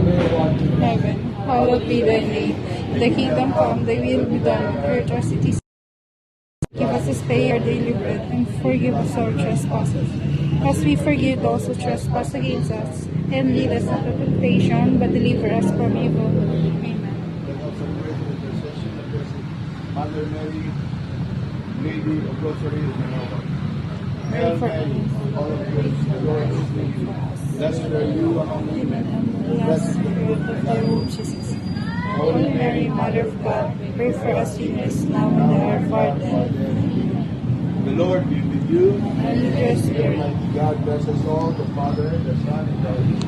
heaven. Hallowed be thy name. Thy kingdom come, thy will be done on earth as it is. Give us this day our daily bread, and forgive us our trespasses, as we forgive those who trespass against us. And lead us not into temptation, but deliver us from evil. Amen. Mother Mary, Lady of Rosary, Pray for Mary, us. all of grace, the Lord is with you. Blessed are you among women, And blessed blessed is the the fruit fruit of of thy thy womb. womb, Jesus. Holy Mary, Mother of God, pray for us sinners, now and at the hour of our death. The Lord be with you. And with your spirit. Almighty God bless us all, the Father, the Son, and the Holy